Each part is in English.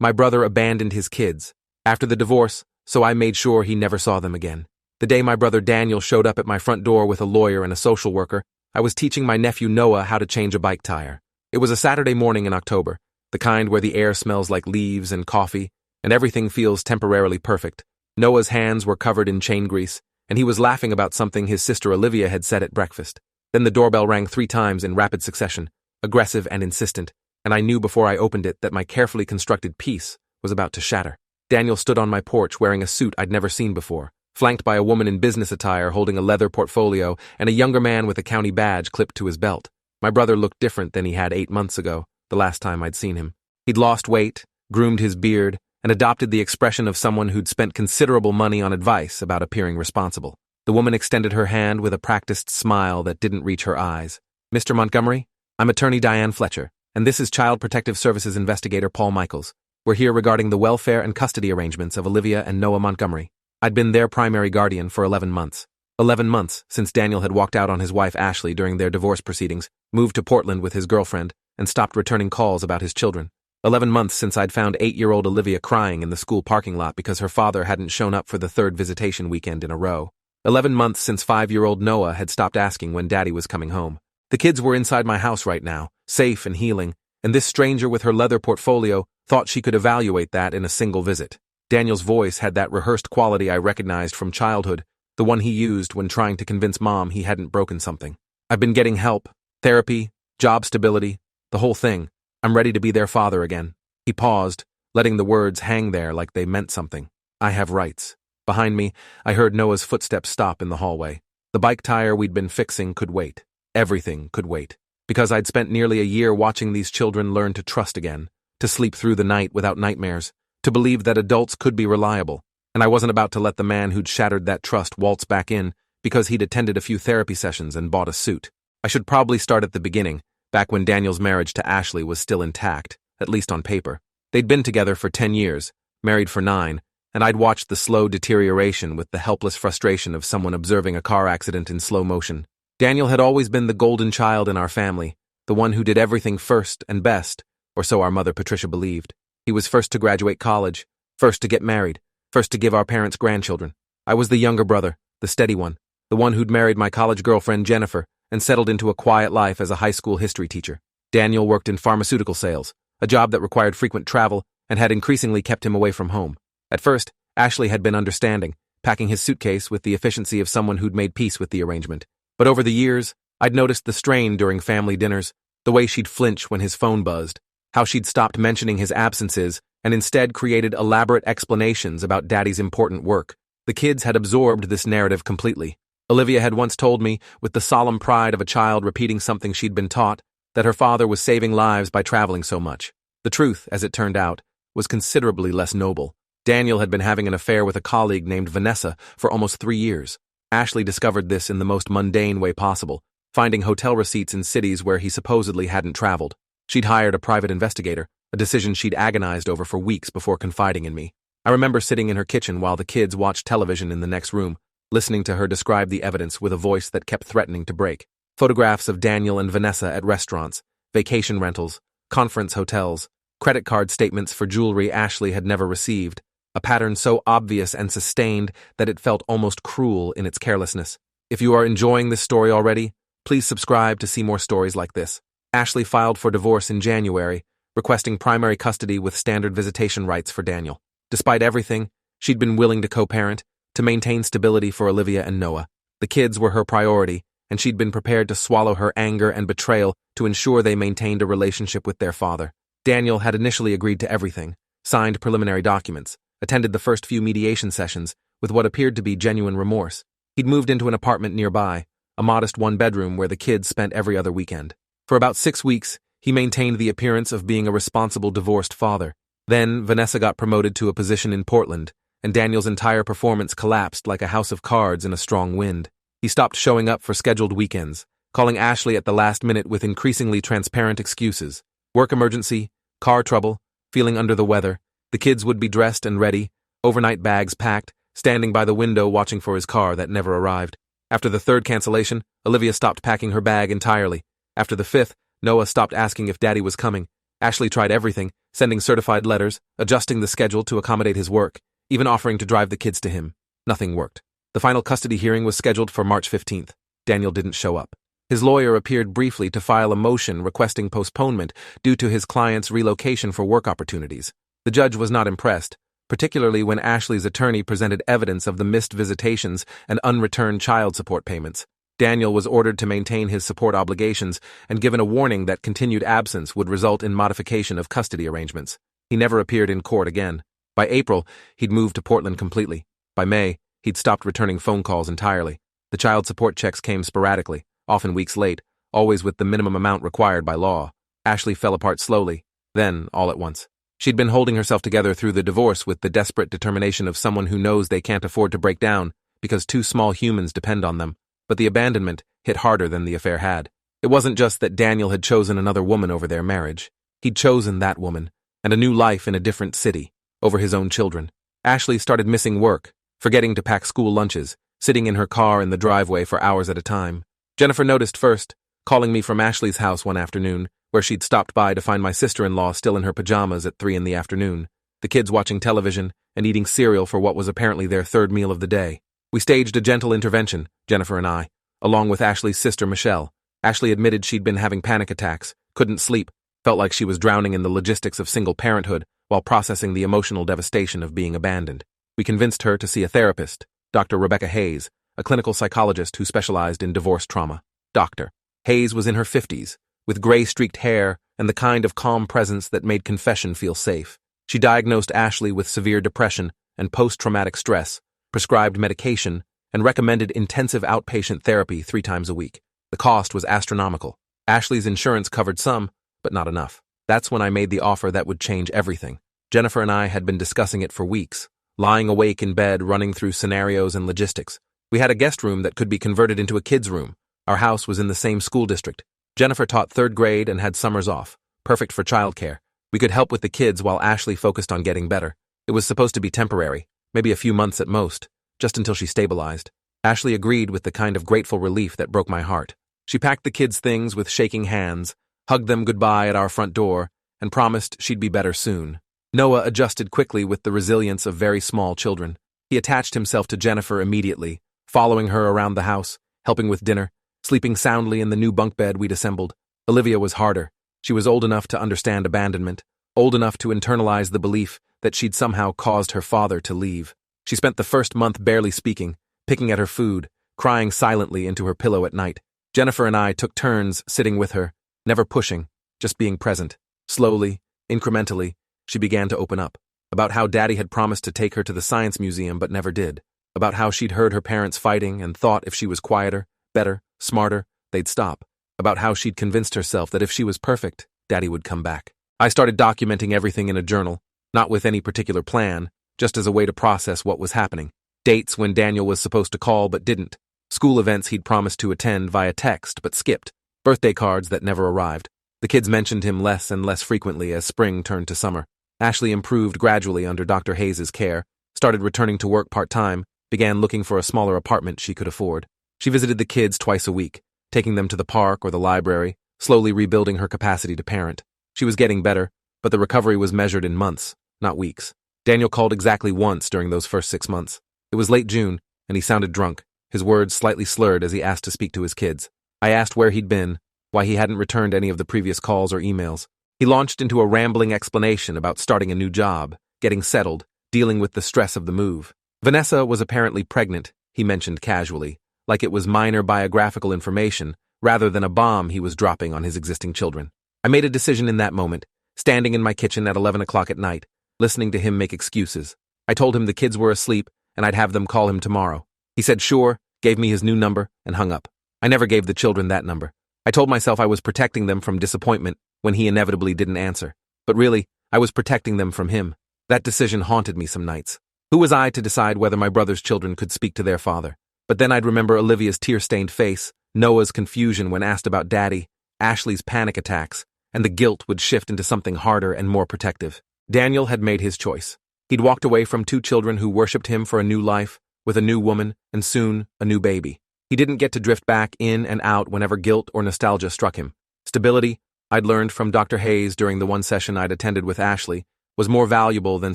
My brother abandoned his kids after the divorce, so I made sure he never saw them again. The day my brother Daniel showed up at my front door with a lawyer and a social worker, I was teaching my nephew Noah how to change a bike tire. It was a Saturday morning in October, the kind where the air smells like leaves and coffee, and everything feels temporarily perfect. Noah's hands were covered in chain grease, and he was laughing about something his sister Olivia had said at breakfast. Then the doorbell rang 3 times in rapid succession, aggressive and insistent, and I knew before I opened it that my carefully constructed peace was about to shatter. Daniel stood on my porch wearing a suit I'd never seen before, flanked by a woman in business attire holding a leather portfolio and a younger man with a county badge clipped to his belt. My brother looked different than he had 8 months ago, the last time I'd seen him. He'd lost weight, groomed his beard, and adopted the expression of someone who'd spent considerable money on advice about appearing responsible. The woman extended her hand with a practiced smile that didn't reach her eyes. "Mr. Montgomery, I'm attorney Diane Fletcher, and this is Child Protective Services investigator Paul Michaels. We're here regarding the welfare and custody arrangements of Olivia and Noah Montgomery. I'd been their primary guardian for 11 months. 11 months since Daniel had walked out on his wife Ashley during their divorce proceedings, moved to Portland with his girlfriend, and stopped returning calls about his children. 11 months since I'd found 8-year-old Olivia crying in the school parking lot because her father hadn't shown up for the 3rd visitation weekend in a row. 11 months since 5-year-old Noah had stopped asking when Daddy was coming home. The kids were inside my house right now, safe and healing, and this stranger with her leather portfolio thought she could evaluate that in a single visit. Daniel's voice had that rehearsed quality I recognized from childhood, the one he used when trying to convince Mom he hadn't broken something. "I've been getting help, therapy, job stability, the whole thing. I'm ready to be their father again." He paused, letting the words hang there like they meant something. "I have rights." Behind me, I heard Noah's footsteps stop in the hallway. The bike tire we'd been fixing could wait. Everything could wait. Because I'd spent nearly a year watching these children learn to trust again, to sleep through the night without nightmares, to believe that adults could be reliable, and I wasn't about to let the man who'd shattered that trust waltz back in because he'd attended a few therapy sessions and bought a suit. I should probably start at the beginning, back when Daniel's marriage to Ashley was still intact, at least on paper. They'd been together for 10 years, married for 9, and I'd watched the slow deterioration with the helpless frustration of someone observing a car accident in slow motion. Daniel had always been the golden child in our family, the one who did everything first and best, or so our mother Patricia believed. He was first to graduate college, first to get married, first to give our parents grandchildren. I was the younger brother, the steady one, the one who'd married my college girlfriend Jennifer and settled into a quiet life as a high school history teacher. Daniel worked in pharmaceutical sales, a job that required frequent travel and had increasingly kept him away from home. At first, Ashley had been understanding, packing his suitcase with the efficiency of someone who'd made peace with the arrangement. But over the years, I'd noticed the strain during family dinners, the way she'd flinch when his phone buzzed, how she'd stopped mentioning his absences and instead created elaborate explanations about Daddy's important work. The kids had absorbed this narrative completely. Olivia had once told me, with the solemn pride of a child repeating something she'd been taught, that her father was saving lives by traveling so much. The truth, as it turned out, was considerably less noble. Daniel had been having an affair with a colleague named Vanessa for almost 3 years. Ashley discovered this in the most mundane way possible, finding hotel receipts in cities where he supposedly hadn't traveled. She'd hired a private investigator, a decision she'd agonized over for weeks before confiding in me. I remember sitting in her kitchen while the kids watched television in the next room, listening to her describe the evidence with a voice that kept threatening to break. Photographs of Daniel and Vanessa at restaurants, vacation rentals, conference hotels, credit card statements for jewelry Ashley had never received, a pattern so obvious and sustained that it felt almost cruel in its carelessness. If you are enjoying this story already, please subscribe to see more stories like this. Ashley filed for divorce in January, requesting primary custody with standard visitation rights for Daniel. Despite everything, she'd been willing to co-parent, to maintain stability for Olivia and Noah. The kids were her priority, and she'd been prepared to swallow her anger and betrayal to ensure they maintained a relationship with their father. Daniel had initially agreed to everything, signed preliminary documents, attended the first few mediation sessions with what appeared to be genuine remorse. He'd moved into an apartment nearby, a modest 1-bedroom where the kids spent every other weekend. For about 6 weeks, he maintained the appearance of being a responsible divorced father. Then, Vanessa got promoted to a position in Portland, and Daniel's entire performance collapsed like a house of cards in a strong wind. He stopped showing up for scheduled weekends, calling Ashley at the last minute with increasingly transparent excuses. Work emergency, car trouble, feeling under the weather. The kids would be dressed and ready, overnight bags packed, standing by the window watching for his car that never arrived. After the 3rd cancellation, Olivia stopped packing her bag entirely. After the 5th, Noah stopped asking if Daddy was coming. Ashley tried everything, sending certified letters, adjusting the schedule to accommodate his work, even offering to drive the kids to him. Nothing worked. The final custody hearing was scheduled for March 15th. Daniel didn't show up. His lawyer appeared briefly to file a motion requesting postponement due to his client's relocation for work opportunities. The judge was not impressed, particularly when Ashley's attorney presented evidence of the missed visitations and unreturned child support payments. Daniel was ordered to maintain his support obligations and given a warning that continued absence would result in modification of custody arrangements. He never appeared in court again. By April, he'd moved to Portland completely. By May, he'd stopped returning phone calls entirely. The child support checks came sporadically, often weeks late, always with the minimum amount required by law. Ashley fell apart slowly, then all at once. She'd been holding herself together through the divorce with the desperate determination of someone who knows they can't afford to break down because two small humans depend on them. But the abandonment hit harder than the affair had. It wasn't just that Daniel had chosen another woman over their marriage. He'd chosen that woman, and a new life in a different city, over his own children. Ashley started missing work, forgetting to pack school lunches, sitting in her car in the driveway for hours at a time. Jennifer noticed first, calling me from Ashley's house one afternoon, where she'd stopped by to find my sister-in-law still in her pajamas at 3 p.m, the kids watching television and eating cereal for what was apparently their third meal of the day. We staged a gentle intervention, Jennifer and I, along with Ashley's sister Michelle. Ashley admitted she'd been having panic attacks, couldn't sleep, felt like she was drowning in the logistics of single parenthood while processing the emotional devastation of being abandoned. We convinced her to see a therapist, Dr. Rebecca Hayes, a clinical psychologist who specialized in divorce trauma. Dr. Hayes was in her 50s, with gray-streaked hair and the kind of calm presence that made confession feel safe. She diagnosed Ashley with severe depression and post-traumatic stress, prescribed medication, and recommended intensive outpatient therapy 3 times a week. The cost was astronomical. Ashley's insurance covered some, but not enough. That's when I made the offer that would change everything. Jennifer and I had been discussing it for weeks, lying awake in bed running through scenarios and logistics. We had a guest room that could be converted into a kids' room. Our house was in the same school district. Jennifer taught 3rd grade and had summers off, perfect for childcare. We could help with the kids while Ashley focused on getting better. It was supposed to be temporary, maybe a few months at most, just until she stabilized. Ashley agreed with the kind of grateful relief that broke my heart. She packed the kids' things with shaking hands, hugged them goodbye at our front door, and promised she'd be better soon. Noah adjusted quickly with the resilience of very small children. He attached himself to Jennifer immediately, following her around the house, helping with dinner, sleeping soundly in the new bunk bed we'd assembled. Olivia was harder. She was old enough to understand abandonment, old enough to internalize the belief that she'd somehow caused her father to leave. She spent the first month barely speaking, picking at her food, crying silently into her pillow at night. Jennifer and I took turns sitting with her, never pushing, just being present. Slowly, incrementally, she began to open up, about how Daddy had promised to take her to the science museum but never did, about how she'd heard her parents fighting and thought if she was quieter, better, smarter, they'd stop, about how she'd convinced herself that if she was perfect, Daddy would come back. I started documenting everything in a journal, not with any particular plan, just as a way to process what was happening. Dates when Daniel was supposed to call but didn't, school events he'd promised to attend via text but skipped, birthday cards that never arrived. The kids mentioned him less and less frequently as spring turned to summer. Ashley improved gradually under Dr. Hayes' care, started returning to work part-time, began looking for a smaller apartment she could afford. She visited the kids twice a week, taking them to the park or the library, slowly rebuilding her capacity to parent. She was getting better, but the recovery was measured in months, not weeks. Daniel called exactly once during those first 6 months. It was late June, and he sounded drunk, his words slightly slurred as he asked to speak to his kids. I asked where he'd been, why he hadn't returned any of the previous calls or emails. He launched into a rambling explanation about starting a new job, getting settled, dealing with the stress of the move. Vanessa was apparently pregnant, he mentioned casually, like it was minor biographical information rather than a bomb he was dropping on his existing children. I made a decision in that moment, standing in my kitchen at 11 o'clock at night, listening to him make excuses. I told him the kids were asleep and I'd have them call him tomorrow. He said sure, gave me his new number, and hung up. I never gave the children that number. I told myself I was protecting them from disappointment when he inevitably didn't answer. But really, I was protecting them from him. That decision haunted me some nights. Who was I to decide whether my brother's children could speak to their father? But then I'd remember Olivia's tear-stained face, Noah's confusion when asked about Daddy, Ashley's panic attacks, and the guilt would shift into something harder and more protective. Daniel had made his choice. He'd walked away from 2 children who worshipped him for a new life, with a new woman, and soon, a new baby. He didn't get to drift back in and out whenever guilt or nostalgia struck him. Stability, I'd learned from Dr. Hayes during the one session I'd attended with Ashley was more valuable than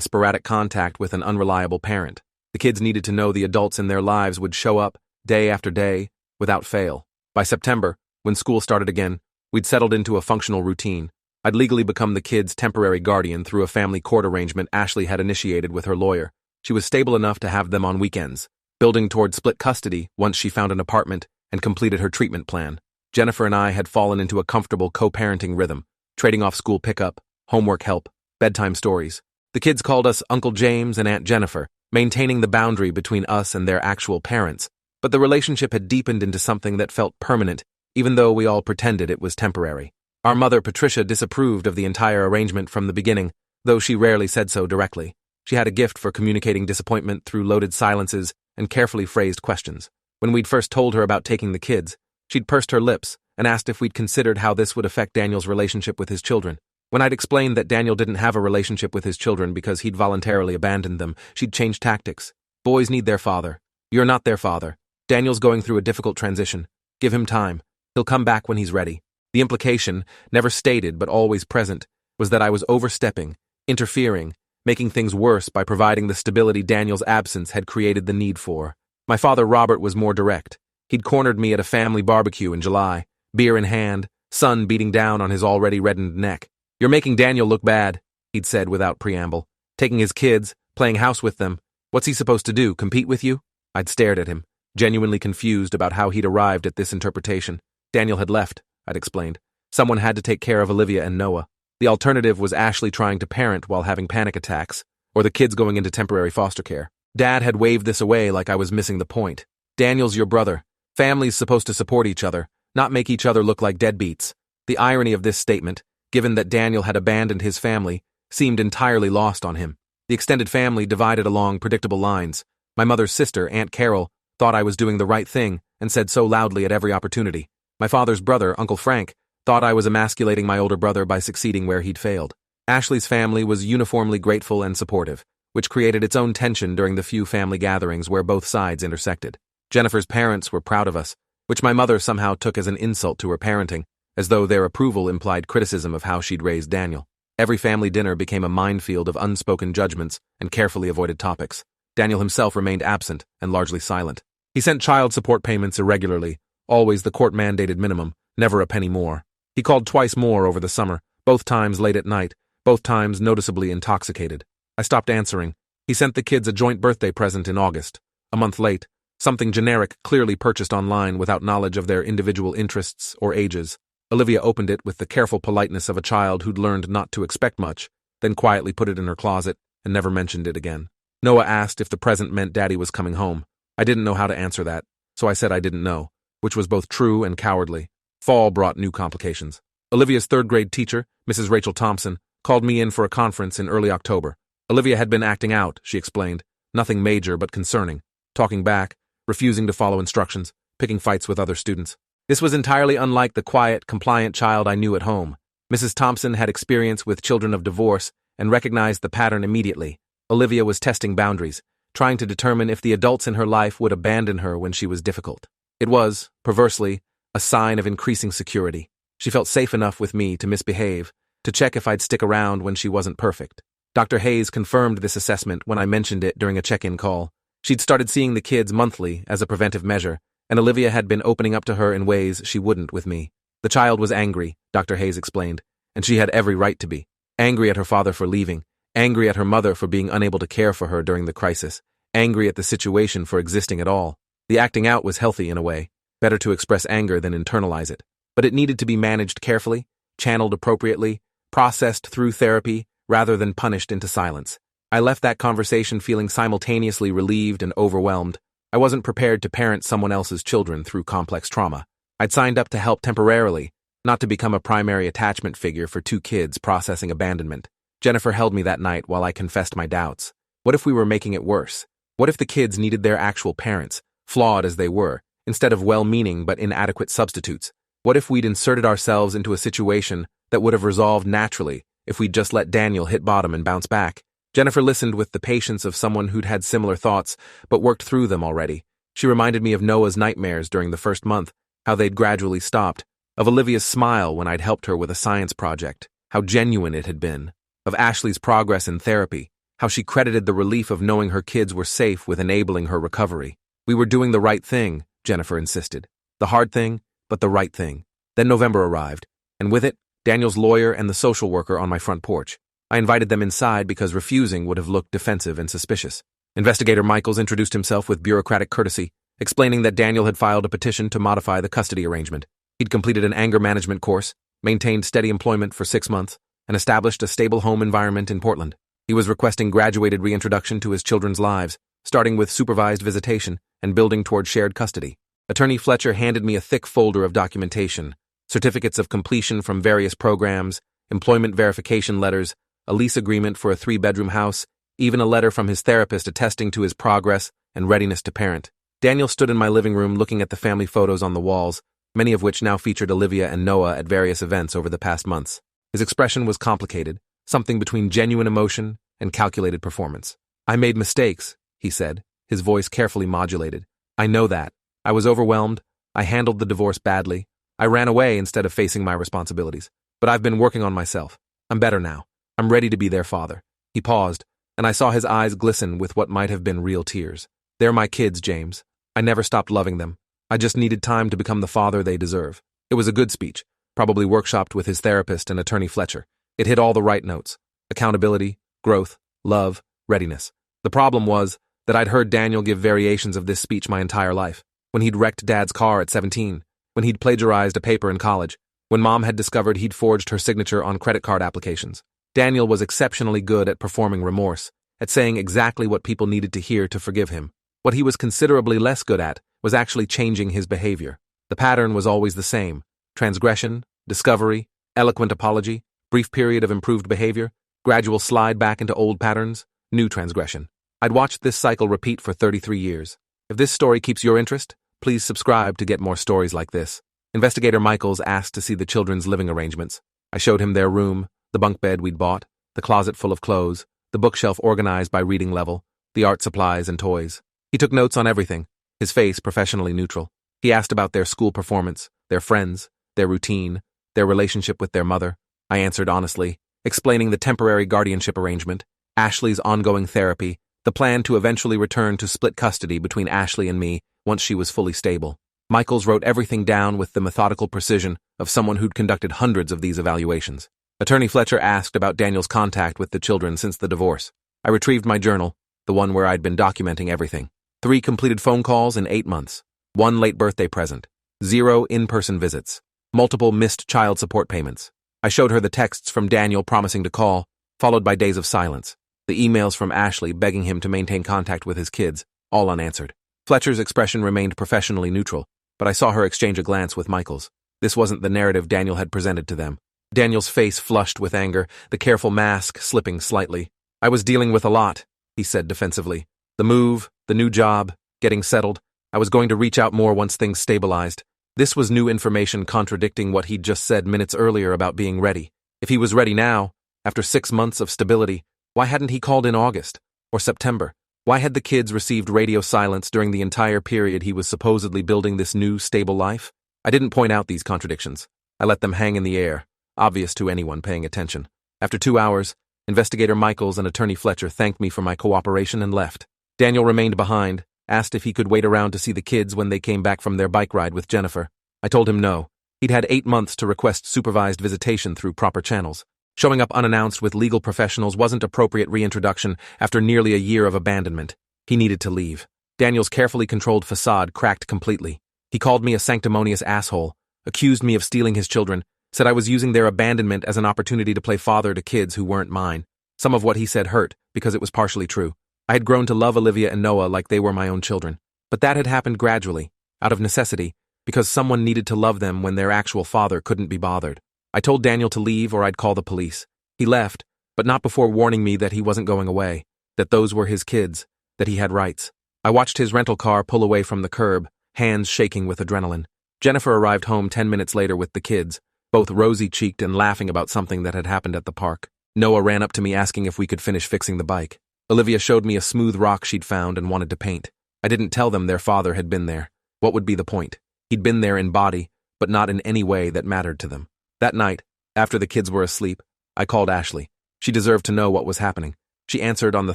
sporadic contact with an unreliable parent. The kids needed to know the adults in their lives would show up, day after day, without fail. By September, when school started again, we'd settled into a functional routine. I'd legally become the kids' temporary guardian through a family court arrangement Ashley had initiated with her lawyer. She was stable enough to have them on weekends, building toward split custody once she found an apartment and completed her treatment plan. Jennifer and I had fallen into a comfortable co-parenting rhythm, trading off school pickup, homework help, bedtime stories. The kids called us Uncle James and Aunt Jennifer, maintaining the boundary between us and their actual parents. But the relationship had deepened into something that felt permanent, even though we all pretended it was temporary. Our mother, Patricia, disapproved of the entire arrangement from the beginning, though she rarely said so directly. She had a gift for communicating disappointment through loaded silences and carefully phrased questions. When we'd first told her about taking the kids, she'd pursed her lips and asked if we'd considered how this would affect Daniel's relationship with his children. When I'd explained that Daniel didn't have a relationship with his children because he'd voluntarily abandoned them, she'd changed tactics. Boys need their father. You're not their father. Daniel's going through a difficult transition. Give him time. He'll come back when he's ready. The implication, never stated but always present, was that I was overstepping, interfering, making things worse by providing the stability Daniel's absence had created the need for. My father, Robert, was more direct. He'd cornered me at a family barbecue in July, beer in hand, sun beating down on his already reddened neck. "You're making Daniel look bad," he'd said without preamble. "Taking his kids, playing house with them. What's he supposed to do, compete with you?" I'd stared at him, genuinely confused about how he'd arrived at this interpretation. Daniel had left, I'd explained. Someone had to take care of Olivia and Noah. The alternative was Ashley trying to parent while having panic attacks, or the kids going into temporary foster care. Dad had waved this away like I was missing the point. "Daniel's your brother. Families supposed to support each other, not make each other look like deadbeats." The irony of this statement, given that Daniel had abandoned his family, seemed entirely lost on him. The extended family divided along predictable lines. My mother's sister, Aunt Carol, thought I was doing the right thing and said so loudly at every opportunity. My father's brother, Uncle Frank, thought I was emasculating my older brother by succeeding where he'd failed. Ashley's family was uniformly grateful and supportive, which created its own tension during the few family gatherings where both sides intersected. Jennifer's parents were proud of us, which my mother somehow took as an insult to her parenting, as though their approval implied criticism of how she'd raised Daniel. Every family dinner became a minefield of unspoken judgments and carefully avoided topics. Daniel himself remained absent and largely silent. He sent child support payments irregularly, always the court-mandated minimum, never a penny more. He called twice more over the summer, both times late at night, both times noticeably intoxicated. I stopped answering. He sent the kids a joint birthday present in August. A month late, something generic clearly purchased online without knowledge of their individual interests or ages. Olivia opened it with the careful politeness of a child who'd learned not to expect much, then quietly put it in her closet and never mentioned it again. Noah asked if the present meant Daddy was coming home. I didn't know how to answer that, so I said I didn't know, which was both true and cowardly. Fall brought new complications. Olivia's third-grade teacher, Mrs. Rachel Thompson, called me in for a conference in early October. Olivia had been acting out, she explained, nothing major but concerning, talking back, refusing to follow instructions, picking fights with other students. This was entirely unlike the quiet, compliant child I knew at home. Mrs. Thompson had experience with children of divorce and recognized the pattern immediately. Olivia was testing boundaries, trying to determine if the adults in her life would abandon her when she was difficult. It was, perversely, a sign of increasing security. She felt safe enough with me to misbehave, to check if I'd stick around when she wasn't perfect. Dr. Hayes confirmed this assessment when I mentioned it during a check-in call. She'd started seeing the kids monthly as a preventive measure, and Olivia had been opening up to her in ways she wouldn't with me. The child was angry, Dr. Hayes explained, and she had every right to be. Angry at her father for leaving, angry at her mother for being unable to care for her during the crisis, angry at the situation for existing at all. The acting out was healthy in a way, better to express anger than internalize it. But it needed to be managed carefully, channeled appropriately, processed through therapy, rather than punished into silence. I left that conversation feeling simultaneously relieved and overwhelmed. I wasn't prepared to parent someone else's children through complex trauma. I'd signed up to help temporarily, not to become a primary attachment figure for two kids processing abandonment. Jennifer held me that night while I confessed my doubts. What if we were making it worse? What if the kids needed their actual parents, flawed as they were, instead of well-meaning but inadequate substitutes? What if we'd inserted ourselves into a situation that would have resolved naturally if we'd just let Daniel hit bottom and bounce back? Jennifer listened with the patience of someone who'd had similar thoughts but worked through them already. She reminded me of Noah's nightmares during the first month, how they'd gradually stopped, Of Olivia's smile when I'd helped her with a science project, how genuine it had been. Of Ashley's progress in therapy, how she credited the relief of knowing her kids were safe with enabling her recovery. We were doing the right thing, Jennifer insisted. The hard thing, but the right thing. Then November arrived, and with it, Daniel's lawyer and the social worker on my front porch. I invited them inside because refusing would have looked defensive and suspicious. Investigator Michaels introduced himself with bureaucratic courtesy, explaining that Daniel had filed a petition to modify the custody arrangement. He'd completed an anger management course, maintained steady employment for 6 months, and established a stable home environment in Portland. He was requesting graduated reintroduction to his children's lives, starting with supervised visitation and building toward shared custody. Attorney Fletcher handed me a thick folder of documentation, certificates of completion from various programs, employment verification letters, a lease agreement for a 3-bedroom house, even a letter from his therapist attesting to his progress and readiness to parent. Daniel stood in my living room looking at the family photos on the walls, many of which now featured Olivia and Noah at various events over the past months. His expression was complicated, something between genuine emotion and calculated performance. "I made mistakes," he said, his voice carefully modulated. "I know that. I was overwhelmed. I handled the divorce badly. I ran away instead of facing my responsibilities. But I've been working on myself. I'm better now. I'm ready to be their father." He paused, and I saw his eyes glisten with what might have been real tears. "They're my kids, James. I never stopped loving them. I just needed time to become the father they deserve." It was a good speech, probably workshopped with his therapist and attorney Fletcher. It hit all the right notes: accountability, growth, love, readiness. The problem was that I'd heard Daniel give variations of this speech my entire life. When he'd wrecked Dad's car at 17, when he'd plagiarized a paper in college, when Mom had discovered he'd forged her signature on credit card applications. Daniel was exceptionally good at performing remorse, at saying exactly what people needed to hear to forgive him. What he was considerably less good at was actually changing his behavior. The pattern was always the same: transgression, discovery, eloquent apology, brief period of improved behavior, gradual slide back into old patterns, new transgression. I'd watched this cycle repeat for 33 years. If this story keeps your interest, please subscribe to get more stories like this. Investigator Michaels asked to see the children's living arrangements. I showed him their room, the bunk bed we'd bought, the closet full of clothes, the bookshelf organized by reading level, the art supplies and toys. He took notes on everything, his face professionally neutral. He asked about their school performance, their friends, their routine, their relationship with their mother. I answered honestly, explaining the temporary guardianship arrangement, Ashley's ongoing therapy, the plan to eventually return to split custody between Ashley and me once she was fully stable. Michaels wrote everything down with the methodical precision of someone who'd conducted hundreds of these evaluations. Attorney Fletcher asked about Daniel's contact with the children since the divorce. I retrieved my journal, the one where I'd been documenting everything. 3 completed phone calls in 8 months. 1 late birthday present. 0 in-person visits. Multiple missed child support payments. I showed her the texts from Daniel promising to call, followed by days of silence. The emails from Ashley begging him to maintain contact with his kids, all unanswered. Fletcher's expression remained professionally neutral, but I saw her exchange a glance with Michaels. This wasn't the narrative Daniel had presented to them. Daniel's face flushed with anger, the careful mask slipping slightly. "I was dealing with a lot," he said defensively. "The move, the new job, getting settled. I was going to reach out more once things stabilized." This was new information contradicting what he'd just said minutes earlier about being ready. If he was ready now, after 6 months of stability, why hadn't he called in August or September? Why had the kids received radio silence during the entire period he was supposedly building this new, stable life? I didn't point out these contradictions. I let them hang in the air, obvious to anyone paying attention. After 2 hours, Investigator Michaels and Attorney Fletcher thanked me for my cooperation and left. Daniel remained behind, asked if he could wait around to see the kids when they came back from their bike ride with Jennifer. I told him no. He'd had 8 months to request supervised visitation through proper channels. Showing up unannounced with legal professionals wasn't appropriate reintroduction after nearly a year of abandonment. He needed to leave. Daniel's carefully controlled facade cracked completely. He called me a sanctimonious asshole, accused me of stealing his children, said I was using their abandonment as an opportunity to play father to kids who weren't mine. Some of what he said hurt, because it was partially true. I had grown to love Olivia and Noah like they were my own children. But that had happened gradually, out of necessity, because someone needed to love them when their actual father couldn't be bothered. I told Daniel to leave or I'd call the police. He left, but not before warning me that he wasn't going away, that those were his kids, that he had rights. I watched his rental car pull away from the curb, hands shaking with adrenaline. Jennifer arrived home 10 minutes later with the kids, both rosy-cheeked and laughing about something that had happened at the park. Noah ran up to me asking if we could finish fixing the bike. Olivia showed me a smooth rock she'd found and wanted to paint. I didn't tell them their father had been there. What would be the point? He'd been there in body, but not in any way that mattered to them. That night, after the kids were asleep, I called Ashley. She deserved to know what was happening. She answered on the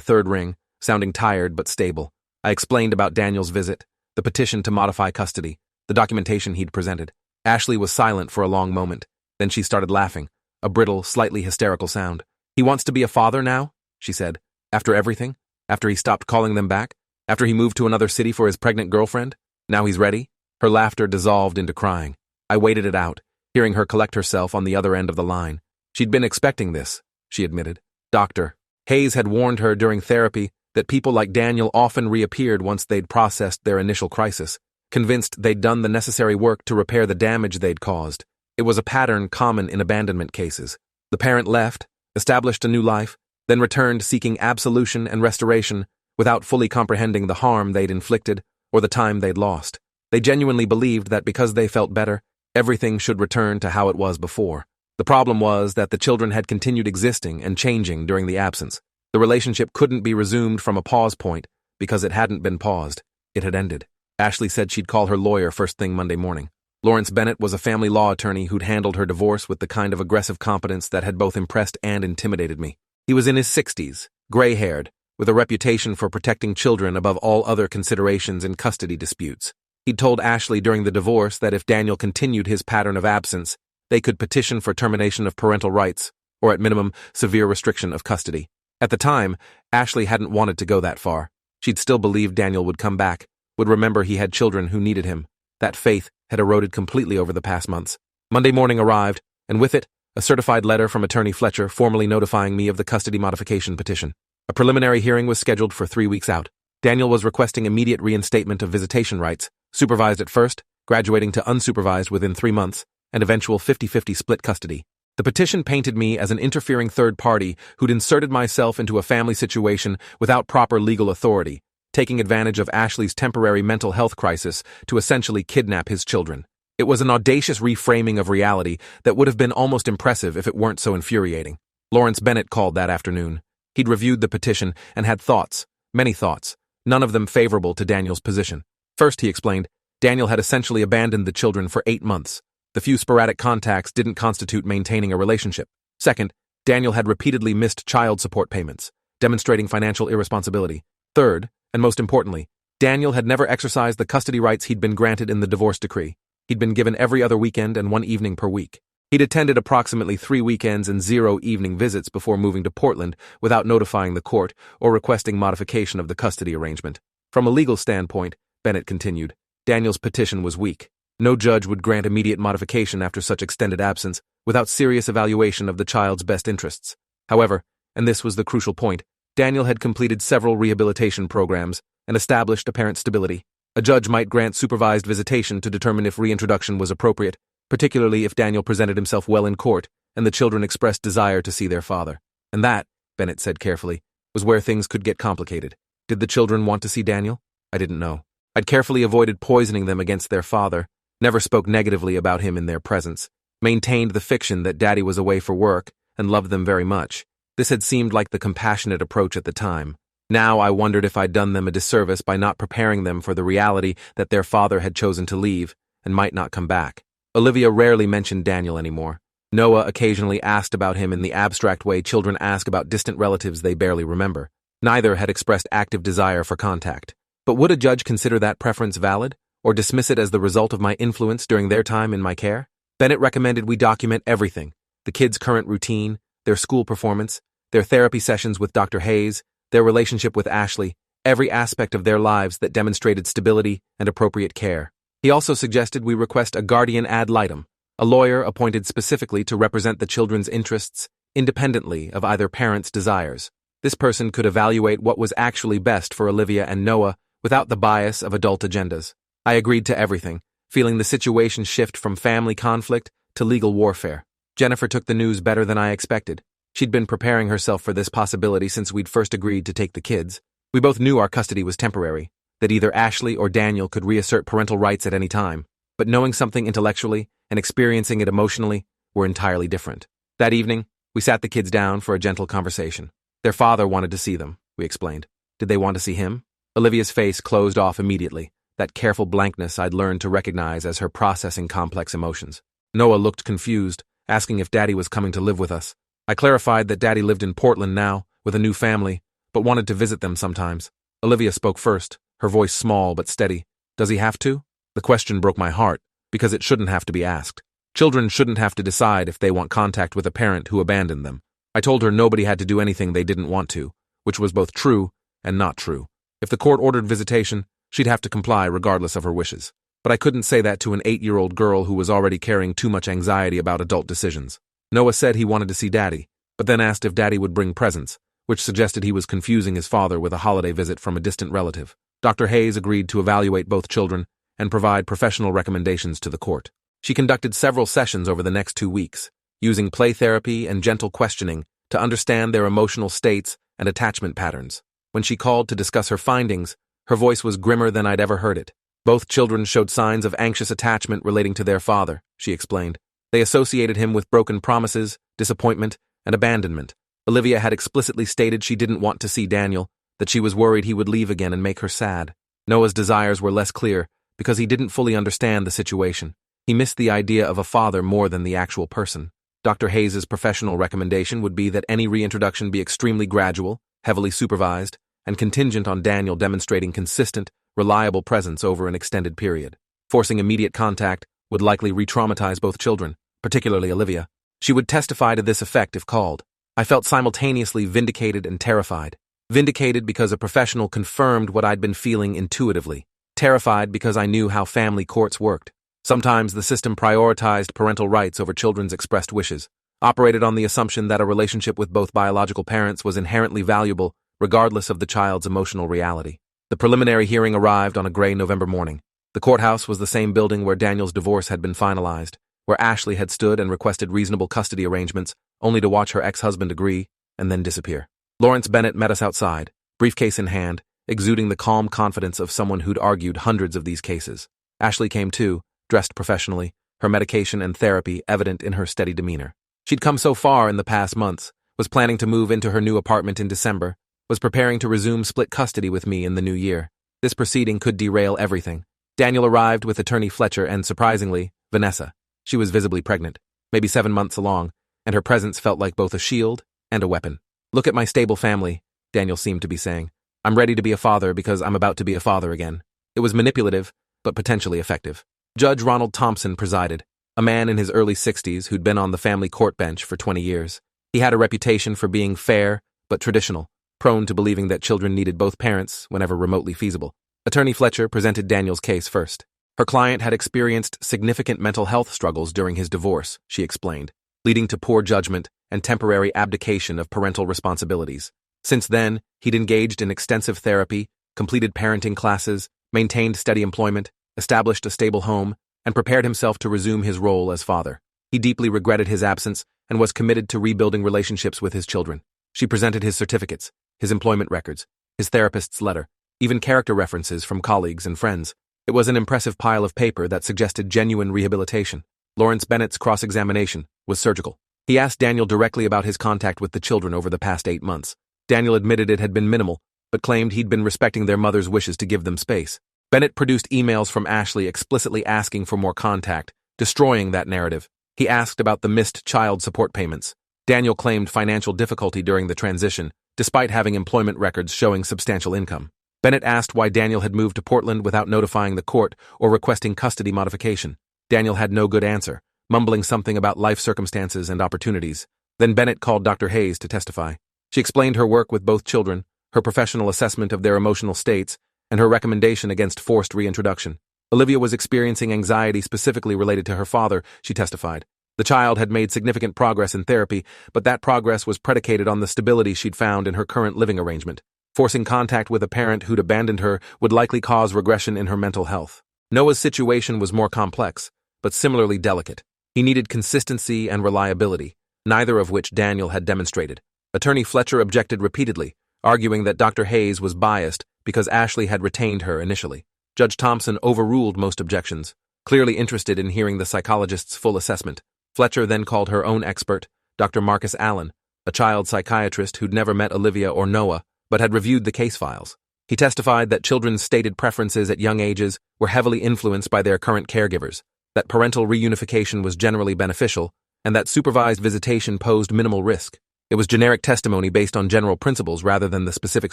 third ring, sounding tired but stable. I explained about Daniel's visit, the petition to modify custody, the documentation he'd presented. Ashley was silent for a long moment. Then she started laughing, a brittle, slightly hysterical sound. "He wants to be a father now?" she said. "After everything? After he stopped calling them back? After he moved to another city for his pregnant girlfriend? Now he's ready?" Her laughter dissolved into crying. I waited it out, hearing her collect herself on the other end of the line. She'd been expecting this, she admitted. Dr. Hayes had warned her during therapy that people like Daniel often reappeared once they'd processed their initial crisis, convinced they'd done the necessary work to repair the damage they'd caused. It was a pattern common in abandonment cases. The parent left, established a new life, then returned seeking absolution and restoration without fully comprehending the harm they'd inflicted or the time they'd lost. They genuinely believed that because they felt better, everything should return to how it was before. The problem was that the children had continued existing and changing during the absence. The relationship couldn't be resumed from a pause point because it hadn't been paused. It had ended. Ashley said she'd call her lawyer first thing Monday morning. Lawrence Bennett was a family law attorney who'd handled her divorce with the kind of aggressive competence that had both impressed and intimidated me. He was in his 60s, gray-haired, with a reputation for protecting children above all other considerations in custody disputes. He'd told Ashley during the divorce that if Daniel continued his pattern of absence, they could petition for termination of parental rights, or at minimum, severe restriction of custody. At the time, Ashley hadn't wanted to go that far. She'd still believed Daniel would come back, would remember he had children who needed him. That faith had eroded completely over the past months. Monday morning arrived, and with it, a certified letter from Attorney Fletcher formally notifying me of the custody modification petition. A preliminary hearing was scheduled for 3 weeks out. Daniel was requesting immediate reinstatement of visitation rights, supervised at first, graduating to unsupervised within 3 months, and eventual 50-50 split custody. The petition painted me as an interfering third party who'd inserted myself into a family situation without proper legal authority, taking advantage of Ashley's temporary mental health crisis to essentially kidnap his children. It was an audacious reframing of reality that would have been almost impressive if it weren't so infuriating. Lawrence Bennett called that afternoon. He'd reviewed the petition and had thoughts, many thoughts, none of them favorable to Daniel's position. First, he explained, Daniel had essentially abandoned the children for 8 months. The few sporadic contacts didn't constitute maintaining a relationship. Second, Daniel had repeatedly missed child support payments, demonstrating financial irresponsibility. Third, and most importantly, Daniel had never exercised the custody rights he'd been granted in the divorce decree. He'd been given every other weekend and 1 evening per week. He'd attended approximately 3 weekends and 0 evening visits before moving to Portland without notifying the court or requesting modification of the custody arrangement. From a legal standpoint, Bennett continued, Daniel's petition was weak. No judge would grant immediate modification after such extended absence without serious evaluation of the child's best interests. However, and this was the crucial point, Daniel had completed several rehabilitation programs and established apparent stability. A judge might grant supervised visitation to determine if reintroduction was appropriate, particularly if Daniel presented himself well in court and the children expressed desire to see their father. And that, Bennett said carefully, was where things could get complicated. Did the children want to see Daniel? I didn't know. I'd carefully avoided poisoning them against their father, never spoke negatively about him in their presence, maintained the fiction that Daddy was away for work and loved them very much. This had seemed like the compassionate approach at the time. Now I wondered if I'd done them a disservice by not preparing them for the reality that their father had chosen to leave and might not come back. Olivia rarely mentioned Daniel anymore. Noah occasionally asked about him in the abstract way children ask about distant relatives they barely remember. Neither had expressed active desire for contact. But would a judge consider that preference valid, or dismiss it as the result of my influence during their time in my care? Bennett recommended we document everything, the kids' current routine, their school performance, their therapy sessions with Dr. Hayes, their relationship with Ashley, every aspect of their lives that demonstrated stability and appropriate care. He also suggested we request a guardian ad litem, a lawyer appointed specifically to represent the children's interests, independently of either parent's desires. This person could evaluate what was actually best for Olivia and Noah without the bias of adult agendas. I agreed to everything, feeling the situation shift from family conflict to legal warfare. Jennifer took the news better than I expected. She'd been preparing herself for this possibility since we'd first agreed to take the kids. We both knew our custody was temporary, that either Ashley or Daniel could reassert parental rights at any time, but knowing something intellectually and experiencing it emotionally were entirely different. That evening, we sat the kids down for a gentle conversation. Their father wanted to see them, we explained. Did they want to see him? Olivia's face closed off immediately, that careful blankness I'd learned to recognize as her processing complex emotions. Noah looked confused, asking if Daddy was coming to live with us. I clarified that Daddy lived in Portland now, with a new family, but wanted to visit them sometimes. Olivia spoke first, her voice small but steady. Does he have to? The question broke my heart, because it shouldn't have to be asked. Children shouldn't have to decide if they want contact with a parent who abandoned them. I told her nobody had to do anything they didn't want to, which was both true and not true. If the court ordered visitation, she'd have to comply regardless of her wishes. But I couldn't say that to an 8-year-old girl who was already carrying too much anxiety about adult decisions. Noah said he wanted to see Daddy, but then asked if Daddy would bring presents, which suggested he was confusing his father with a holiday visit from a distant relative. Dr. Hayes agreed to evaluate both children and provide professional recommendations to the court. She conducted several sessions over the next 2 weeks, using play therapy and gentle questioning to understand their emotional states and attachment patterns. When she called to discuss her findings, her voice was grimmer than I'd ever heard it. Both children showed signs of anxious attachment relating to their father, she explained. They associated him with broken promises, disappointment, and abandonment. Olivia had explicitly stated she didn't want to see Daniel, that she was worried he would leave again and make her sad. Noah's desires were less clear because he didn't fully understand the situation. He missed the idea of a father more than the actual person. Dr. Hayes' professional recommendation would be that any reintroduction be extremely gradual, heavily supervised, and contingent on Daniel demonstrating consistent, reliable presence over an extended period. Forcing immediate contact would likely re-traumatize both children, particularly Olivia. She would testify to this effect if called. I felt simultaneously vindicated and terrified. Vindicated because a professional confirmed what I'd been feeling intuitively. Terrified because I knew how family courts worked. Sometimes the system prioritized parental rights over children's expressed wishes, operated on the assumption that a relationship with both biological parents was inherently valuable, regardless of the child's emotional reality. The preliminary hearing arrived on a gray November morning. The courthouse was the same building where Daniel's divorce had been finalized, where Ashley had stood and requested reasonable custody arrangements, only to watch her ex-husband agree and then disappear. Lawrence Bennett met us outside, briefcase in hand, exuding the calm confidence of someone who'd argued hundreds of these cases. Ashley came too, dressed professionally, her medication and therapy evident in her steady demeanor. She'd come so far in the past months, was planning to move into her new apartment in December, was preparing to resume split custody with me in the new year. This proceeding could derail everything. Daniel arrived with attorney Fletcher and, surprisingly, Vanessa. She was visibly pregnant, maybe 7 months along, and her presence felt like both a shield and a weapon. Look at my stable family, Daniel seemed to be saying. I'm ready to be a father because I'm about to be a father again. It was manipulative, but potentially effective. Judge Ronald Thompson presided, a man in his early 60s who'd been on the family court bench for 20 years. He had a reputation for being fair, but traditional, prone to believing that children needed both parents whenever remotely feasible. Attorney Fletcher presented Daniel's case first. Her client had experienced significant mental health struggles during his divorce, she explained, leading to poor judgment and temporary abdication of parental responsibilities. Since then, he'd engaged in extensive therapy, completed parenting classes, maintained steady employment, established a stable home, and prepared himself to resume his role as father. He deeply regretted his absence and was committed to rebuilding relationships with his children. She presented his certificates, his employment records, his therapist's letter, even character references from colleagues and friends. It was an impressive pile of paper that suggested genuine rehabilitation. Lawrence Bennett's cross-examination was surgical. He asked Daniel directly about his contact with the children over the past 8 months. Daniel admitted it had been minimal, but claimed he'd been respecting their mother's wishes to give them space. Bennett produced emails from Ashley explicitly asking for more contact, destroying that narrative. He asked about the missed child support payments. Daniel claimed financial difficulty during the transition, despite having employment records showing substantial income. Bennett asked why Daniel had moved to Portland without notifying the court or requesting custody modification. Daniel had no good answer, mumbling something about life circumstances and opportunities. Then Bennett called Dr. Hayes to testify. She explained her work with both children, her professional assessment of their emotional states, and her recommendation against forced reintroduction. Olivia was experiencing anxiety specifically related to her father, she testified. The child had made significant progress in therapy, but that progress was predicated on the stability she'd found in her current living arrangement. Forcing contact with a parent who'd abandoned her would likely cause regression in her mental health. Noah's situation was more complex, but similarly delicate. He needed consistency and reliability, neither of which Daniel had demonstrated. Attorney Fletcher objected repeatedly, arguing that Dr. Hayes was biased because Ashley had retained her initially. Judge Thompson overruled most objections, clearly interested in hearing the psychologist's full assessment. Fletcher then called her own expert, Dr. Marcus Allen, a child psychiatrist who'd never met Olivia or Noah, but had reviewed the case files. He testified that children's stated preferences at young ages were heavily influenced by their current caregivers, that parental reunification was generally beneficial, and that supervised visitation posed minimal risk. It was generic testimony based on general principles rather than the specific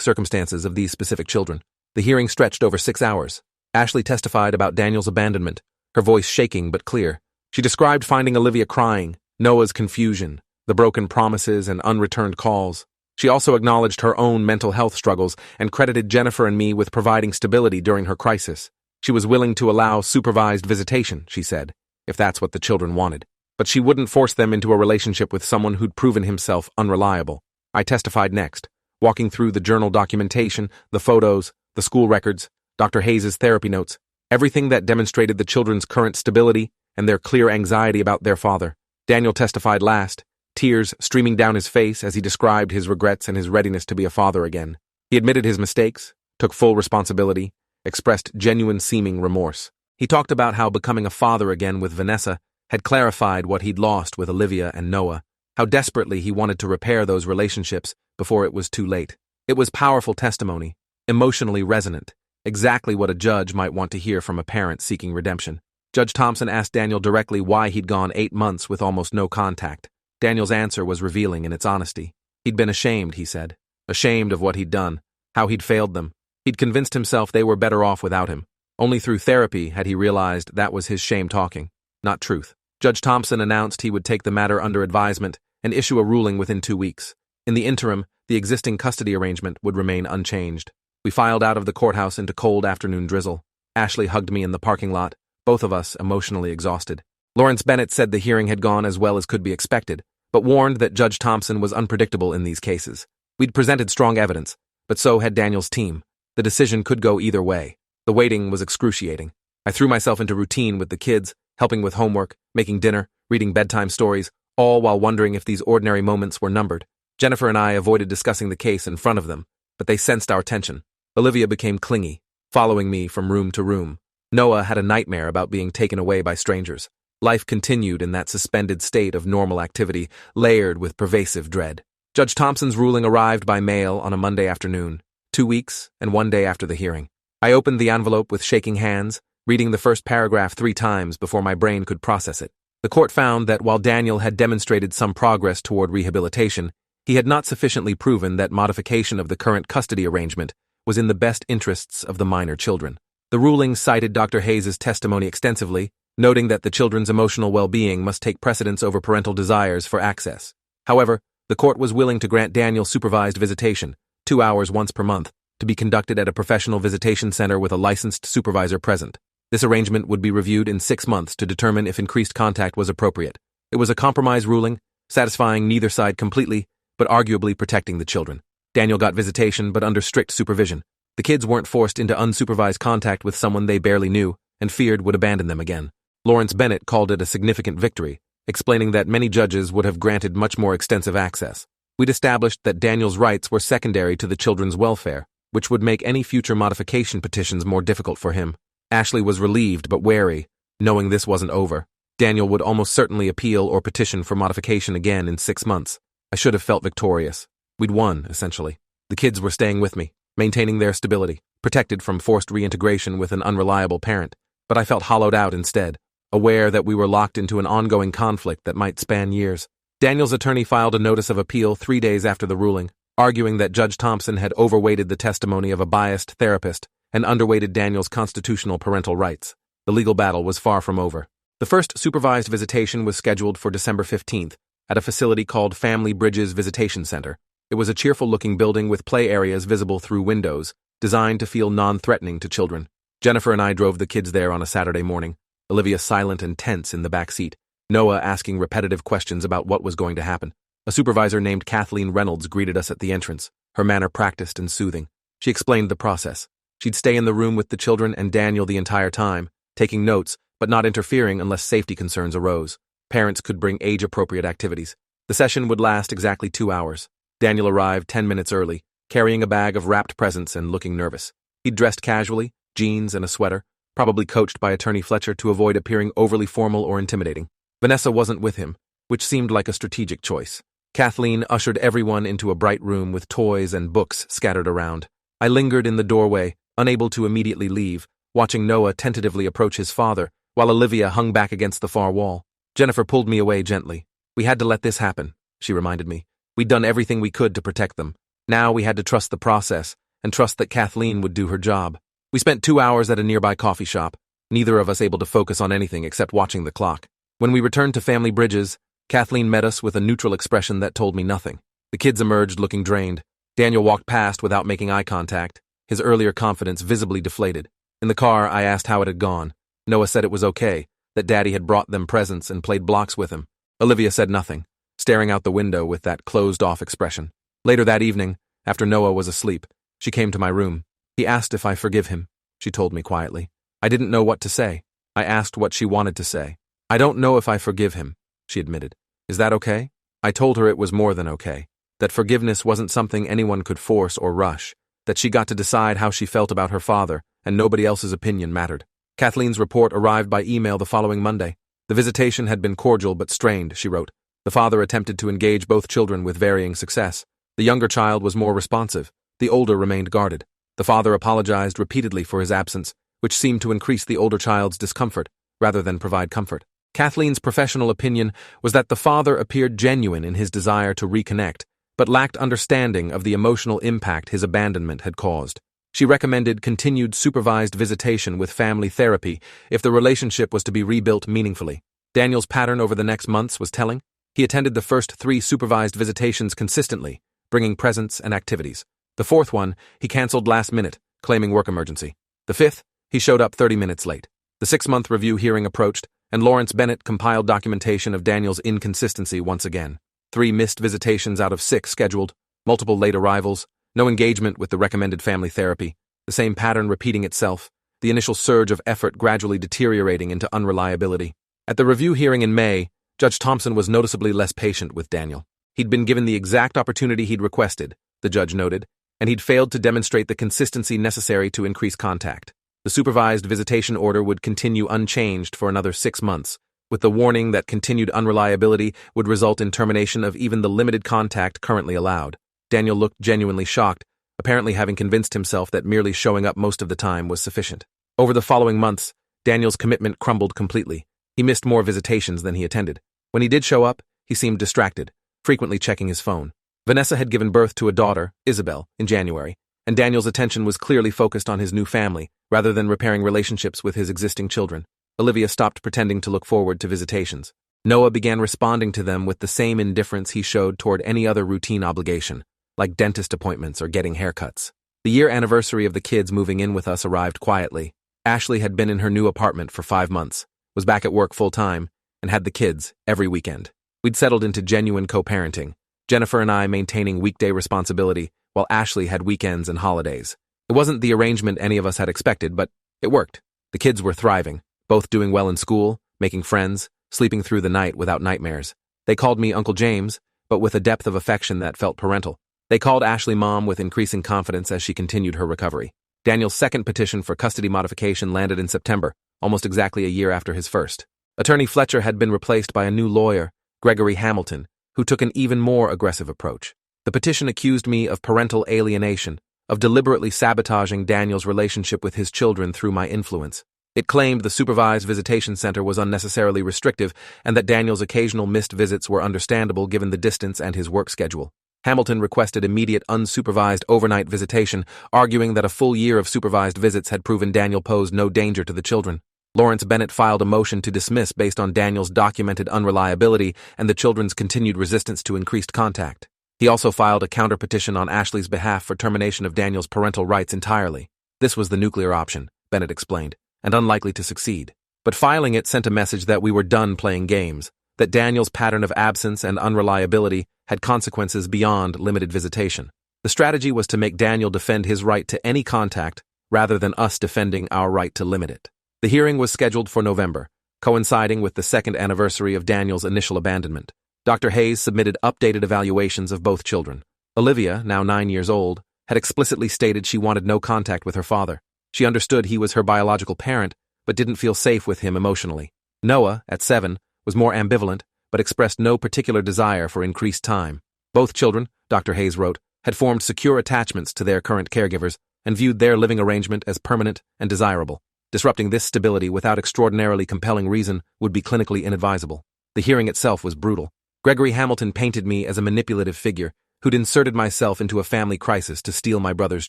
circumstances of these specific children. The hearing stretched over 6 hours. Ashley testified about Daniel's abandonment, her voice shaking but clear. She described finding Olivia crying, Noah's confusion, the broken promises and unreturned calls. She also acknowledged her own mental health struggles and credited Jennifer and me with providing stability during her crisis. She was willing to allow supervised visitation, she said, if that's what the children wanted. But she wouldn't force them into a relationship with someone who'd proven himself unreliable. I testified next, walking through the journal documentation, the photos, the school records, Dr. Hayes' therapy notes, everything that demonstrated the children's current stability and their clear anxiety about their father. Daniel testified last, tears streaming down his face as he described his regrets and his readiness to be a father again. He admitted his mistakes, took full responsibility, expressed genuine seeming remorse. He talked about how becoming a father again with Vanessa had clarified what he'd lost with Olivia and Noah, how desperately he wanted to repair those relationships before it was too late. It was powerful testimony, emotionally resonant, exactly what a judge might want to hear from a parent seeking redemption. Judge Thompson asked Daniel directly why he'd gone 8 months with almost no contact. Daniel's answer was revealing in its honesty. He'd been ashamed, he said. Ashamed of what he'd done, how he'd failed them. He'd convinced himself they were better off without him. Only through therapy had he realized that was his shame talking, not truth. Judge Thompson announced he would take the matter under advisement and issue a ruling within 2 weeks. In the interim, the existing custody arrangement would remain unchanged. We filed out of the courthouse into cold afternoon drizzle. Ashley hugged me in the parking lot, both of us emotionally exhausted. Lawrence Bennett said the hearing had gone as well as could be expected, but warned that Judge Thompson was unpredictable in these cases. We'd presented strong evidence, but so had Daniel's team. The decision could go either way. The waiting was excruciating. I threw myself into routine with the kids, helping with homework, making dinner, reading bedtime stories, all while wondering if these ordinary moments were numbered. Jennifer and I avoided discussing the case in front of them, but they sensed our tension. Olivia became clingy, following me from room to room. Noah had a nightmare about being taken away by strangers. Life continued in that suspended state of normal activity, layered with pervasive dread. Judge Thompson's ruling arrived by mail on a Monday afternoon, 2 weeks and 1 day after the hearing. I opened the envelope with shaking hands, reading the first paragraph 3 times before my brain could process it. The court found that while Daniel had demonstrated some progress toward rehabilitation, he had not sufficiently proven that modification of the current custody arrangement was in the best interests of the minor children. The ruling cited Dr. Hayes' testimony extensively, noting that the children's emotional well-being must take precedence over parental desires for access. However, the court was willing to grant Daniel supervised visitation, 2 hours once per month, to be conducted at a professional visitation center with a licensed supervisor present. This arrangement would be reviewed in 6 months to determine if increased contact was appropriate. It was a compromise ruling, satisfying neither side completely, but arguably protecting the children. Daniel got visitation, but under strict supervision. The kids weren't forced into unsupervised contact with someone they barely knew and feared would abandon them again. Lawrence Bennett called it a significant victory, explaining that many judges would have granted much more extensive access. We'd established that Daniel's rights were secondary to the children's welfare, which would make any future modification petitions more difficult for him. Ashley was relieved but wary, knowing this wasn't over. Daniel would almost certainly appeal or petition for modification again in 6 months. I should have felt victorious. We'd won, essentially. The kids were staying with me, maintaining their stability, protected from forced reintegration with an unreliable parent, but I felt hollowed out instead, aware that we were locked into an ongoing conflict that might span years. Daniel's attorney filed a notice of appeal 3 days after the ruling, arguing that Judge Thompson had overweighted the testimony of a biased therapist and underweighted Daniel's constitutional parental rights. The legal battle was far from over. The first supervised visitation was scheduled for December 15th at a facility called Family Bridges Visitation Center. It was a cheerful-looking building with play areas visible through windows, designed to feel non-threatening to children. Jennifer and I drove the kids there on a Saturday morning, Olivia silent and tense in the back seat, Noah asking repetitive questions about what was going to happen. A supervisor named Kathleen Reynolds greeted us at the entrance, her manner practiced and soothing. She explained the process. She'd stay in the room with the children and Daniel the entire time, taking notes, but not interfering unless safety concerns arose. Parents could bring age-appropriate activities. The session would last exactly 2 hours. Daniel arrived 10 minutes early, carrying a bag of wrapped presents and looking nervous. He'd dressed casually, jeans and a sweater, probably coached by Attorney Fletcher to avoid appearing overly formal or intimidating. Vanessa wasn't with him, which seemed like a strategic choice. Kathleen ushered everyone into a bright room with toys and books scattered around. I lingered in the doorway, unable to immediately leave, watching Noah tentatively approach his father, while Olivia hung back against the far wall. Jennifer pulled me away gently. We had to let this happen, she reminded me. We'd done everything we could to protect them. Now we had to trust the process, and trust that Kathleen would do her job. We spent 2 hours at a nearby coffee shop, neither of us able to focus on anything except watching the clock. When we returned to Family Bridges, Kathleen met us with a neutral expression that told me nothing. The kids emerged looking drained. Daniel walked past without making eye contact, his earlier confidence visibly deflated. In the car, I asked how it had gone. Noah said it was okay, that Daddy had brought them presents and played blocks with him. Olivia said nothing, staring out the window with that closed-off expression. Later that evening, after Noah was asleep, she came to my room. He asked if I forgive him, she told me quietly. I didn't know what to say. I asked what she wanted to say. I don't know if I forgive him, she admitted. Is that okay? I told her it was more than okay, that forgiveness wasn't something anyone could force or rush, that she got to decide how she felt about her father, and nobody else's opinion mattered. Kathleen's report arrived by email the following Monday. The visitation had been cordial but strained, she wrote. The father attempted to engage both children with varying success. The younger child was more responsive. The older remained guarded. The father apologized repeatedly for his absence, which seemed to increase the older child's discomfort, rather than provide comfort. Kathleen's professional opinion was that the father appeared genuine in his desire to reconnect, but lacked understanding of the emotional impact his abandonment had caused. She recommended continued supervised visitation with family therapy if the relationship was to be rebuilt meaningfully. Daniel's pattern over the next months was telling. He attended the first 3 supervised visitations consistently, bringing presents and activities. The 4th one, he canceled last minute, claiming work emergency. The 5th, he showed up 30 minutes late. The 6-month review hearing approached, and Lawrence Bennett compiled documentation of Daniel's inconsistency once again. 3 missed visitations out of 6 scheduled, multiple late arrivals, no engagement with the recommended family therapy, the same pattern repeating itself, the initial surge of effort gradually deteriorating into unreliability. At the review hearing in May, Judge Thompson was noticeably less patient with Daniel. He'd been given the exact opportunity he'd requested, the judge noted, and he'd failed to demonstrate the consistency necessary to increase contact. The supervised visitation order would continue unchanged for another 6 months, with the warning that continued unreliability would result in termination of even the limited contact currently allowed. Daniel looked genuinely shocked, apparently having convinced himself that merely showing up most of the time was sufficient. Over the following months, Daniel's commitment crumbled completely. He missed more visitations than he attended. When he did show up, he seemed distracted, frequently checking his phone. Vanessa had given birth to a daughter, Isabel, in January, and Daniel's attention was clearly focused on his new family, rather than repairing relationships with his existing children. Olivia stopped pretending to look forward to visitations. Noah began responding to them with the same indifference he showed toward any other routine obligation, like dentist appointments or getting haircuts. The year anniversary of the kids moving in with us arrived quietly. Ashley had been in her new apartment for 5 months, was back at work full-time, and had the kids every weekend. We'd settled into genuine co-parenting, Jennifer and I maintaining weekday responsibility, while Ashley had weekends and holidays. It wasn't the arrangement any of us had expected, but it worked. The kids were thriving, both doing well in school, making friends, sleeping through the night without nightmares. They called me Uncle James, but with a depth of affection that felt parental. They called Ashley Mom with increasing confidence as she continued her recovery. Daniel's second petition for custody modification landed in September, almost exactly a year after his first. Attorney Fletcher had been replaced by a new lawyer, Gregory Hamilton, who took an even more aggressive approach. The petition accused me of parental alienation, of deliberately sabotaging Daniel's relationship with his children through my influence. It claimed the supervised visitation center was unnecessarily restrictive and that Daniel's occasional missed visits were understandable given the distance and his work schedule. Hamilton requested immediate unsupervised overnight visitation, arguing that a full year of supervised visits had proven Daniel posed no danger to the children. Lawrence Bennett filed a motion to dismiss based on Daniel's documented unreliability and the children's continued resistance to increased contact. He also filed a counter-petition on Ashley's behalf for termination of Daniel's parental rights entirely. This was the nuclear option, Bennett explained, and unlikely to succeed. But filing it sent a message that we were done playing games, that Daniel's pattern of absence and unreliability had consequences beyond limited visitation. The strategy was to make Daniel defend his right to any contact rather than us defending our right to limit it. The hearing was scheduled for November, coinciding with the 2nd anniversary of Daniel's initial abandonment. Dr. Hayes submitted updated evaluations of both children. Olivia, now 9 years old, had explicitly stated she wanted no contact with her father. She understood he was her biological parent, but didn't feel safe with him emotionally. Noah, at 7, was more ambivalent, but expressed no particular desire for increased time. Both children, Dr. Hayes wrote, had formed secure attachments to their current caregivers, and viewed their living arrangement as permanent and desirable. Disrupting this stability without extraordinarily compelling reason would be clinically inadvisable. The hearing itself was brutal. Gregory Hamilton painted me as a manipulative figure who'd inserted myself into a family crisis to steal my brother's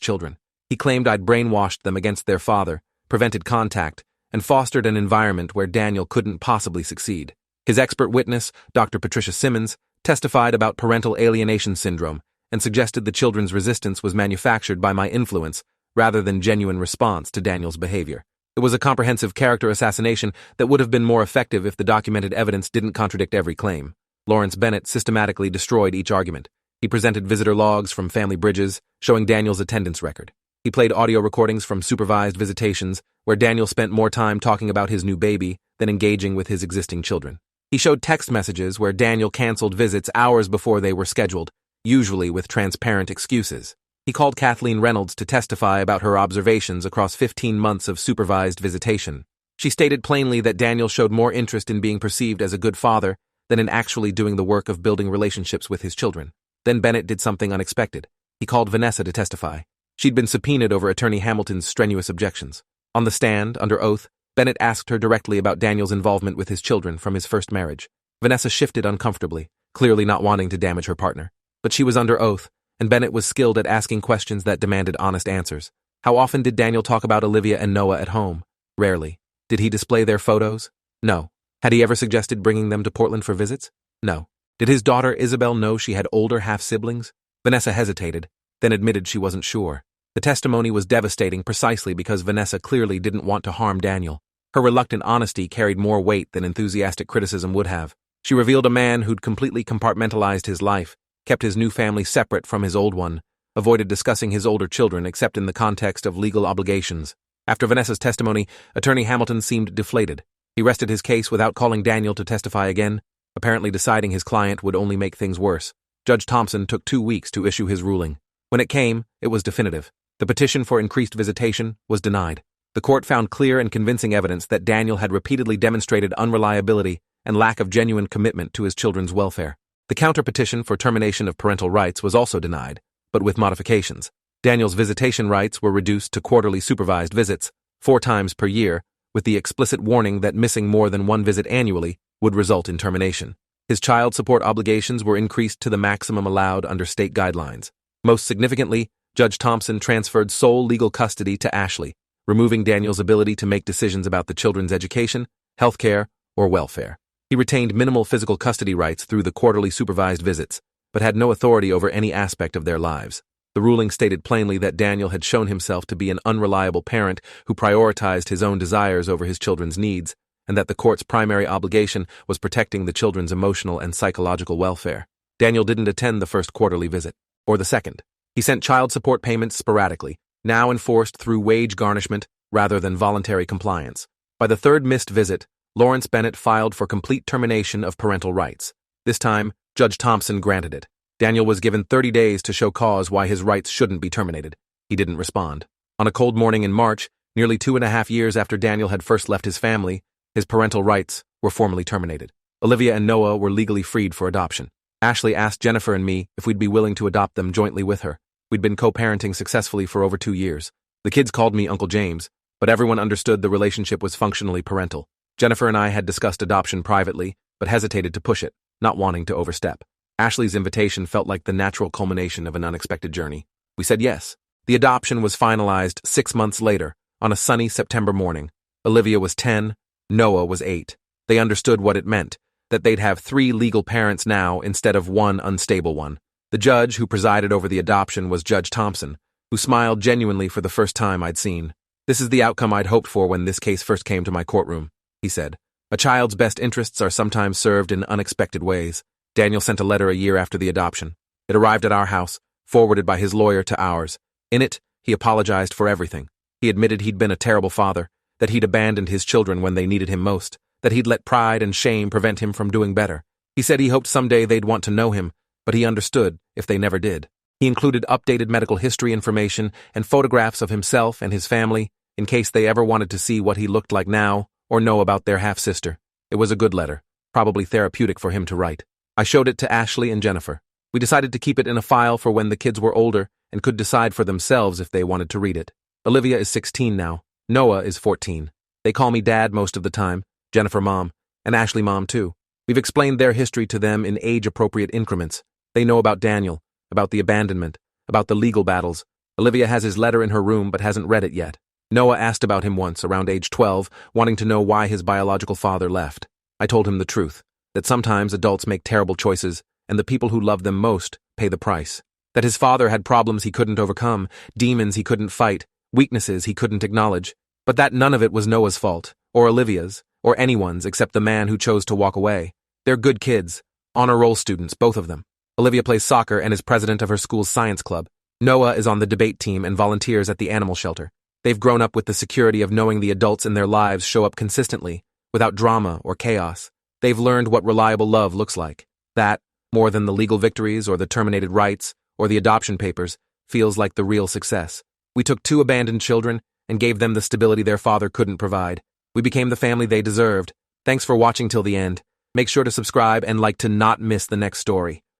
children. He claimed I'd brainwashed them against their father, prevented contact, and fostered an environment where Daniel couldn't possibly succeed. His expert witness, Dr. Patricia Simmons, testified about parental alienation syndrome and suggested the children's resistance was manufactured by my influence rather than genuine response to Daniel's behavior. It was a comprehensive character assassination that would have been more effective if the documented evidence didn't contradict every claim. Lawrence Bennett systematically destroyed each argument. He presented visitor logs from family bridges, showing Daniel's attendance record. He played audio recordings from supervised visitations, where Daniel spent more time talking about his new baby than engaging with his existing children. He showed text messages where Daniel canceled visits hours before they were scheduled, usually with transparent excuses. He called Kathleen Reynolds to testify about her observations across 15 months of supervised visitation. She stated plainly that Daniel showed more interest in being perceived as a good father than in actually doing the work of building relationships with his children. Then Bennett did something unexpected. He called Vanessa to testify. She'd been subpoenaed over Attorney Hamilton's strenuous objections. On the stand, under oath, Bennett asked her directly about Daniel's involvement with his children from his first marriage. Vanessa shifted uncomfortably, clearly not wanting to damage her partner. But she was under oath, and Bennett was skilled at asking questions that demanded honest answers. How often did Daniel talk about Olivia and Noah at home? Rarely. Did he display their photos? No. Had he ever suggested bringing them to Portland for visits? No. Did his daughter Isabel know she had older half-siblings? Vanessa hesitated, then admitted she wasn't sure. The testimony was devastating precisely because Vanessa clearly didn't want to harm Daniel. Her reluctant honesty carried more weight than enthusiastic criticism would have. She revealed a man who'd completely compartmentalized his life, kept his new family separate from his old one, avoided discussing his older children except in the context of legal obligations. After Vanessa's testimony, Attorney Hamilton seemed deflated. He rested his case without calling Daniel to testify again, apparently deciding his client would only make things worse. Judge Thompson took 2 weeks to issue his ruling. When it came, it was definitive. The petition for increased visitation was denied. The court found clear and convincing evidence that Daniel had repeatedly demonstrated unreliability and lack of genuine commitment to his children's welfare. The counter-petition for termination of parental rights was also denied, but with modifications. Daniel's visitation rights were reduced to quarterly supervised visits, 4 times per year, with the explicit warning that missing more than 1 visit annually would result in termination. His child support obligations were increased to the maximum allowed under state guidelines. Most significantly, Judge Thompson transferred sole legal custody to Ashley, removing Daniel's ability to make decisions about the children's education, health care, or welfare. He retained minimal physical custody rights through the quarterly supervised visits, but had no authority over any aspect of their lives. The ruling stated plainly that Daniel had shown himself to be an unreliable parent who prioritized his own desires over his children's needs, and that the court's primary obligation was protecting the children's emotional and psychological welfare. Daniel didn't attend the first quarterly visit, or the second. He sent child support payments sporadically, now enforced through wage garnishment rather than voluntary compliance. By the 3rd missed visit, Lawrence Bennett filed for complete termination of parental rights. This time, Judge Thompson granted it. Daniel was given 30 days to show cause why his rights shouldn't be terminated. He didn't respond. On a cold morning in March, nearly 2.5 years after Daniel had first left his family, his parental rights were formally terminated. Olivia and Noah were legally freed for adoption. Ashley asked Jennifer and me if we'd be willing to adopt them jointly with her. We'd been co-parenting successfully for over 2 years. The kids called me Uncle James, but everyone understood the relationship was functionally parental. Jennifer and I had discussed adoption privately, but hesitated to push it, not wanting to overstep. Ashley's invitation felt like the natural culmination of an unexpected journey. We said yes. The adoption was finalized 6 months later, on a sunny September morning. Olivia was 10, Noah was 8. They understood what it meant, that they'd have 3 legal parents now instead of 1 unstable one. The judge who presided over the adoption was Judge Thompson, who smiled genuinely for the first time I'd seen. "This is the outcome I'd hoped for when this case first came to my courtroom," he said. "A child's best interests are sometimes served in unexpected ways." Daniel sent a letter a year after the adoption. It arrived at our house, forwarded by his lawyer to ours. In it, he apologized for everything. He admitted he'd been a terrible father, that he'd abandoned his children when they needed him most, that he'd let pride and shame prevent him from doing better. He said he hoped someday they'd want to know him, but he understood if they never did. He included updated medical history information and photographs of himself and his family in case they ever wanted to see what he looked like now or know about their half-sister. It was a good letter, probably therapeutic for him to write. I showed it to Ashley and Jennifer. We decided to keep it in a file for when the kids were older and could decide for themselves if they wanted to read it. Olivia is 16 now. Noah is 14. They call me Dad most of the time, Jennifer Mom, and Ashley Mom too. We've explained their history to them in age-appropriate increments. They know about Daniel, about the abandonment, about the legal battles. Olivia has his letter in her room but hasn't read it yet. Noah asked about him once, around age 12, wanting to know why his biological father left. I told him the truth, that sometimes adults make terrible choices, and the people who love them most pay the price. That his father had problems he couldn't overcome, demons he couldn't fight, weaknesses he couldn't acknowledge, but that none of it was Noah's fault, or Olivia's, or anyone's except the man who chose to walk away. They're good kids, honor roll students, both of them. Olivia plays soccer and is president of her school's science club. Noah is on the debate team and volunteers at the animal shelter. They've grown up with the security of knowing the adults in their lives show up consistently, without drama or chaos. They've learned what reliable love looks like. That, more than the legal victories or the terminated rights or the adoption papers, feels like the real success. We took 2 abandoned children and gave them the stability their father couldn't provide. We became the family they deserved. Thanks for watching till the end. Make sure to subscribe and like to not miss the next story.